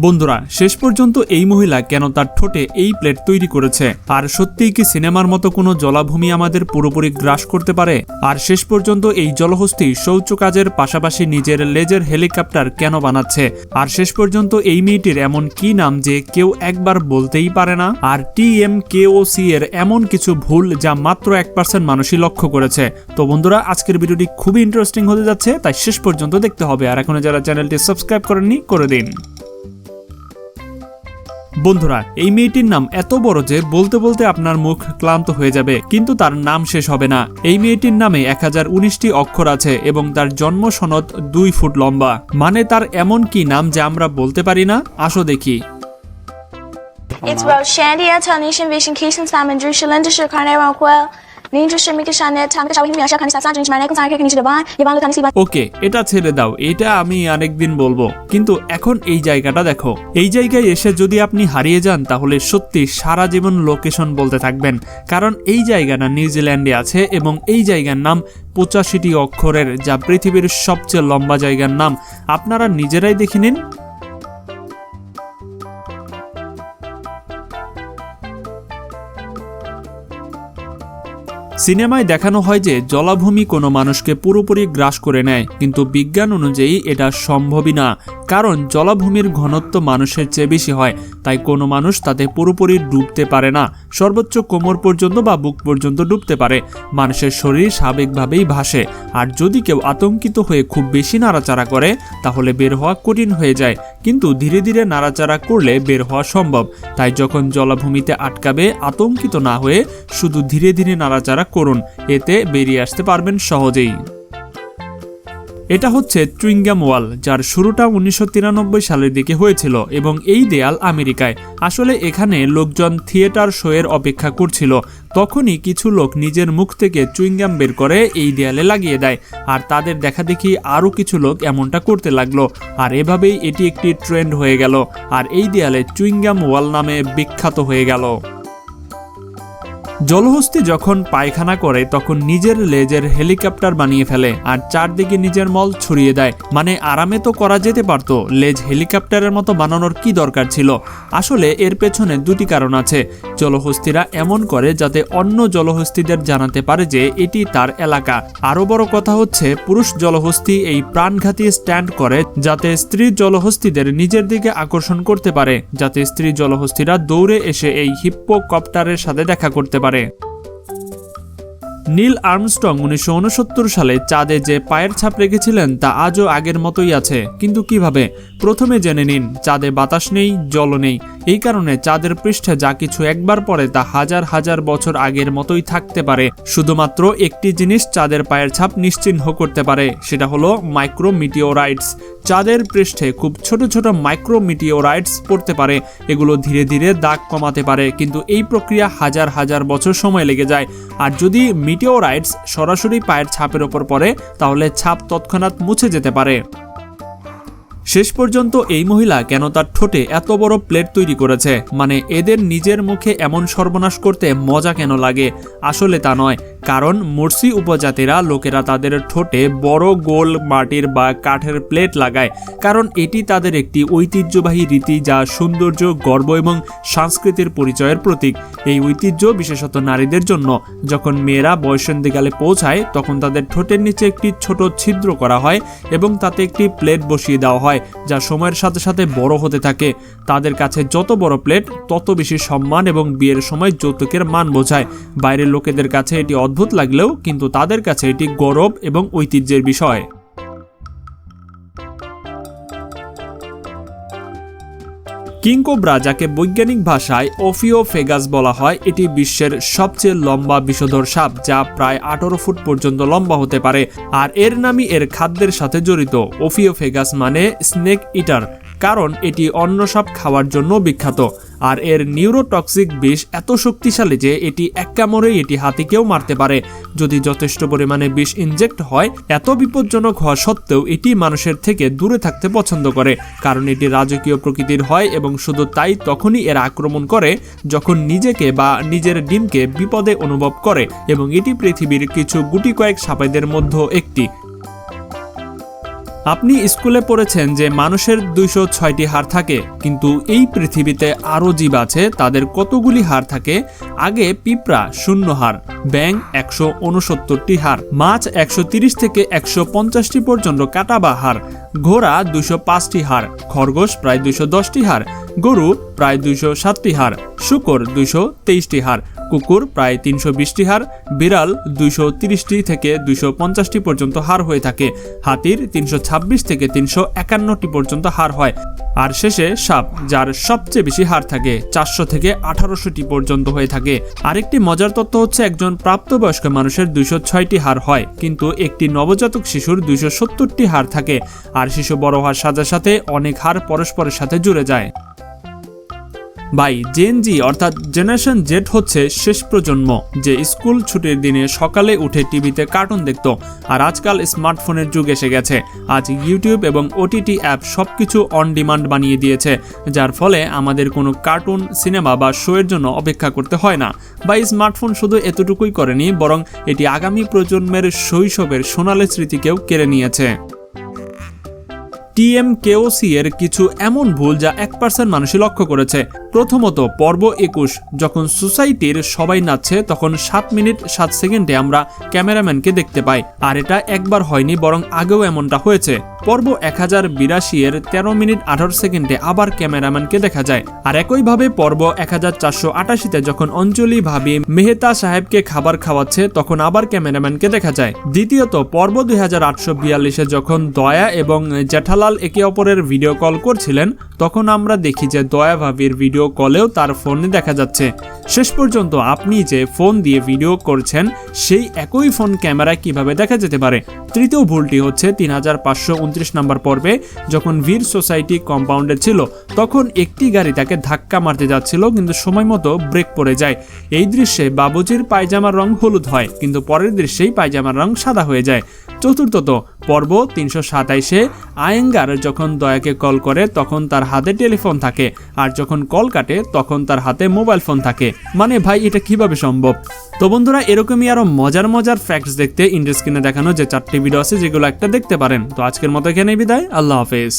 বন্ধুরা শেষ পর্যন্ত এই মহিলা কেন তার ঠোঁটে এই প্লেট তৈরি করেছে, আর সত্যিই কি সিনেমার মতো কোনো জলাভূমি আমাদের পুরোপুরি গ্রাস করতে পারে? আর শেষ পর্যন্ত এই জলহস্তী শৌচ কাজের পাশাপাশি নিজের লেজের হেলিকপ্টার কেন বানাচ্ছে? আর শেষ পর্যন্ত এই মেয়েটির এমন কি নাম যে কেউ একবার বলতেই পারে না? আর TMKOC এর এমন কিছু ভুল যা মাত্র 1% মানুষই লক্ষ্য করেছে। তো বন্ধুরা আজকের ভিডিওটি খুবই ইন্টারেস্টিং হতে যাচ্ছে, তাই শেষ পর্যন্ত দেখতে হবে। আর এখনো যারা চ্যানেলটি সাবস্ক্রাইব করেননি করে দিন। বন্ধুরা এই মেয়েটির নাম এত বড় যে বলতে বলতে আপনার মুখ ক্লান্ত হয়ে যাবে, কিন্তু তার নাম শেষ হবে না। এই মেয়েটির নামে 1019টি অক্ষর আছে এবং তার জন্ম সনদ 2 ফুট লম্বা। মানে তার এমন কি নাম যে আমরা বলতে পারি না? আসো দেখি। It's Roshandy Antonishan Vision Kishan Simon Drew Shalinda Shakarna Quell Ninja Shamika Shanet Tamka Shawin Shakani Sasan Marnek Sarkin Nishaban Yavan Kanisi ওকে, এটা ছেড়ে দাও, এটা আমি আরেকদিন বলবো। কিন্তু এখন এই জায়গাটা দেখো। এই জায়গায় এসে যদি আপনি হারিয়ে যান তাহলে সত্যি সারা জীবন লোকেশন বলতে থাকবেন, কারণ এই জায়গাটা নিউজিল্যান্ডে আছে এবং এই জায়গার নাম 85টি অক্ষরের, যা পৃথিবীর সবচেয়ে লম্বা জায়গার নাম। আপনারা নিজেরাই দেখে নিন। সিনেমায় দেখানো হয় যে জলাভূমি কোনো মানুষকে পুরোপুরি গ্রাস করে নেয়, কিন্তু বিজ্ঞান অনুযায়ী এটা সম্ভবই না, কারণ জলাভূমির ঘনত্ব মানুষের চেয়ে বেশি হয়, তাই কোনো মানুষ তাতে পুরোপুরি ডুবতে পারে না। সর্বোচ্চ কোমর পর্যন্ত বা বুক পর্যন্ত ডুবতে পারে। মানুষের শরীর স্বাভাবিকভাবেই ভাসে, আর যদি কেউ আতঙ্কিত হয়ে খুব বেশি নাড়াচাড়া করে তাহলে বের হওয়া কঠিন হয়ে যায়, কিন্তু ধীরে ধীরে নাড়াচাড়া করলে বের হওয়া সম্ভব। তাই যখন জলাভূমিতে আটকাবে আতঙ্কিত না হয়ে শুধু ধীরে ধীরে নাড়াচাড়া করুন, এতে বেরিয়ে আসতে পারবেন সহজেই। এটা হচ্ছে চুইংগাম ওয়াল, যার শুরুটা 1993 সালের দিকে হয়েছিল এবং এই দেয়াল আমেরিকায়। আসলে এখানে লোকজন থিয়েটার শোয়ের অপেক্ষা করছিল, তখনই কিছু লোক নিজের মুখ থেকে চুইংগাম বের করে এই দেয়ালে লাগিয়ে দেয়, আর তাদের দেখা দেখি আরও কিছু লোক এমনটা করতে লাগলো, আর এভাবেই এটি একটি ট্রেন্ড হয়ে গেল, আর এই দেয়ালে চুইংগাম ওয়াল নামে বিখ্যাত হয়ে গেল। জলহস্তী যখন পায়খানা করে তখন নিজের লেজের হেলিকপ্টার বানিয়ে ফেলে আর চারদিকে নিজের মল ছড়িয়ে দেয়। মানে আরামে তো করা যেতে পারতো, লেজ হেলিকপ্টারের মতো বানানোর কি দরকার ছিল? আসলে এর পেছনে দুটি কারণ আছে। জলহস্তীরা এমন করে যাতে অন্য জলহস্তীদের জানাতে পারে যে এটি তার এলাকা। আরো বড় কথা হচ্ছে পুরুষ জলহস্তী এই প্রাণঘাতী স্ট্যান্ড করে যাতে স্ত্রী জলহস্তীদের নিজের দিকে আকর্ষণ করতে পারে, যাতে স্ত্রী জলহস্তীরা দৌড়ে এসে এই হিপ্পোকপ্টারের সাথে দেখা করতে পারে। নীল আর্মস্ট্রং 1969 সালে চাঁদে যে পায়ের ছাপ রেখেছিলেন তা আজও আগের মতোই আছে, কিন্তু কিভাবে? প্রথমে জেনে নিন, চাঁদে বাতাস নেই, জল নেই। এই কারণে চাঁদের পৃষ্ঠে যা কিছু একবার পরে তা হাজার হাজার বছর আগের মতোই থাকতে পারে। শুধুমাত্র একটি জিনিস চাঁদের পায়ের ছাপ নিশ্চিহ্ন করতে পারে, সেটা হলো মাইক্রোমিটিওরাইটস। চাঁদের পৃষ্ঠে খুব ছোট ছোট মাইক্রোমিটিওরাইটস পড়তে পারে, এগুলো ধীরে ধীরে দাগ কমাতে পারে, কিন্তু এই প্রক্রিয়া হাজার হাজার বছর সময় লেগে যায়। আর যদি মিটিওরাইটস সরাসরি পায়ের ছাপের ওপর পড়ে তাহলে ছাপ তৎক্ষণাৎ মুছে যেতে পারে। শেষ পর্যন্ত এই মহিলা কেন তার ঠোঁটে এত বড় প্লেট তৈরি করেছে? মানে এদের নিজের মুখে এমন সর্বনাশ করতে মজা কেন লাগে? আসলে তা নয়, কারণ মুরসি উপজাতিরা লোকেরা তাদের ঠোঁটে বড় গোল মাটির বা কাঠের প্লেট লাগায়, কারণ এটি তাদের একটি ঐতিহ্যবাহী রীতি যা সৌন্দর্য, গর্ব এবং সংস্কৃতির পরিচয়ের প্রতীক। এই ঐতিহ্য বিশেষত নারীদের জন্য। যখন মেয়েরা বয়সন্ধিকালে পৌঁছায় তখন তাদের ঠোঁটের নিচে একটি ছোট ছিদ্র করা হয় এবং তাতে একটি প্লেট বসিয়ে দেওয়া হয়, যা সময়ের সাথে সাথে বড় হতে থাকে। তাদের কাছে যত বড় প্লেট তত বেশি সম্মান এবং বিয়ের সময় যৌতুকের মান বোঝায়। বাইরের লোকেদের কাছে এটি অদ্ভুত লাগলেও কিন্তু তাদের কাছে এটি গৌরব এবং ঐতিহ্যের বিষয়। কিংকোব্রা, যাকে বৈজ্ঞানিক ভাষায় ওফিওফেগাস বলা হয়, এটি বিশ্বের সবচেয়ে লম্বা বিষধর সাপ, যা প্রায় 18 ফুট পর্যন্ত লম্বা হতে পারে। আর এর নামই এর খাদ্যের সাথে জড়িত। ওফিওফেগাস মানে স্নেক ইটার, কারণ এটি অন্য সাপ খাওয়ার জন্য বিখ্যাত। আর এর নিউরোটক্সিক বিষ এত শক্তিশালী যে এটি এক কামড়েই এটি হাতিকেও মারতে পারে যদি যথেষ্ট পরিমাণে বিষ ইনজেক্ট হয়। এত বিপজ্জনক হওয়া সত্ত্বেও এটি মানুষের থেকে দূরে থাকতে পছন্দ করে, কারণ এটি রাজকীয় প্রকৃতির হয় এবং শুধু তাই তখনই এরা আক্রমণ করে যখন নিজেকে বা নিজের ডিমকে বিপদে অনুভব করে, এবং এটি পৃথিবীর কিছু গুটি কয়েক সাপেদের মধ্যে একটি। আপনি স্কুলে পড়েছেন যে মানুষের 206টি হাড় থাকে, কিন্তু এই পৃথিবীতে আরও জীব আছে তাদের কতগুলি হাড় থাকে? আগে পিঁপড়া 0 হাড়, ব্যাঙ 169টি হাড়, মাছ 130 থেকে 150টি পর্যন্ত কাটা বা হাড়, ঘোড়া 205টি হাড়, খরগোশ প্রায় 210টি হাড়, গরু প্রায় 207টি হাড়, শূকর 223টি হাড়, কুকুর প্রায় 320টি হাড়, বিড়াল 230টি থেকে 250টি পর্যন্ত হাড় হয়ে থাকে, হাতির 326 থেকে 351টি পর্যন্ত হাড় হয়, আর শেষে সাপ, যার সবচেয়ে বেশি হাড় থাকে 400 থেকে 1800টি পর্যন্ত হয়ে থাকে। আরেকটি মজার তথ্য হচ্ছে একজন প্রাপ্তবয়স্ক মানুষের 206টি হাড় হয়, কিন্তু একটি নবজাতক শিশুর 270টি হাড় থাকে, আর শিশু বড় হওয়ার সাথে সাথে অনেক হাড় পরস্পরের সাথে জুড়ে যায়। ভাই, জেন জি অর্থাৎ জেনারেশন জেড হচ্ছে শেষ প্রজন্ম যে স্কুল ছুটির দিনে সকালে উঠে টিভিতে কার্টুন দেখত, আর আজকাল স্মার্টফোনের যুগ এসে গেছে। আজ ইউটিউব এবং ওটিটি অ্যাপ সবকিছু অন ডিমান্ড বানিয়ে দিয়েছে, যার ফলে আমাদের কোনো কার্টুন, সিনেমা বা শো এর জন্য অপেক্ষা করতে হয় না। বা স্মার্টফোন শুধু এতটুকুই করেনি, বরং এটি আগামী প্রজন্মের শৈশবের সোনালী স্মৃতিকেও কেড়ে নিয়েছে। টিএমকেওসি এর কিছু এমন ভুল যা 1% মানুষই লক্ষ্য করেছে। প্রথমত, পর্ব 21 যখন সোসাইটির সবাই নাচছে তখন 7 মিনিট 7 সেকেন্ডে আমরা ক্যামেরাম্যানকে দেখতে পাই, আর এটা একবার হয়নি, বরং আগেও এমনটা হয়েছে। পর্ব 1082 এর 13 মিনিট 18 সেকেন্ডে আবার ক্যামেরাম্যানকে দেখা যায়, আর একইভাবে পর্ব 1488তে যখন অঞ্জলি ভাবি মেহতা সাহেবকে খাবার খাওয়াচ্ছে তখন আবার ক্যামেরাম্যানকে দেখা যায়। দ্বিতীয়ত, পর্ব 2842-এ যখন দয়া এবং জেঠালাল একে অপরের ভিডিও কল করছিলেন তখন আমরা দেখি যে দয়া ভাবির ভিডিও কলেও তার ফোনে দেখা যাচ্ছে। শেষ পর্যন্ত আপনি যে ফোন দিয়ে ভিডিও করছেন সেই একই ফোন ক্যামেরায় কিভাবে দেখা যেতে পারে? তৃতীয় ভুলটি হচ্ছে 3529 নম্বর পর্বে যখন বীর সোসাইটি কম্পাউন্ডে ছিল তখন একটি গাড়ি তাকে ধাক্কা মারতে যাচ্ছিল, কিন্তু সময় মতো ব্রেক পড়ে যায়। এই দৃশ্যে বাবুজির পায়জামার রং হলুদ হয়, কিন্তু পরের দৃশ্যেই পায়জামার রং সাদা হয়ে যায়। চতুর্থত, পর্ব 327-এ আয়েঙ্গার যখন দয়াকে কল করে তখন তার হাতে টেলিফোন থাকে, আর যখন কল কাটে তখন তার হাতে মোবাইল ফোন থাকে। মানে ভাই, এটা কিভাবে সম্ভব? তো বন্ধুরা, এরকমই আরো মজার মজার ফ্যাক্টস দেখতে ইন্ডাস্ক্রিনে দেখানো যে 4টি ভিডিও আছে যেগুলো একটা দেখতে পারেন। তো আজকের মতো এখানেই বিদায়, আল্লাহ হাফেজ।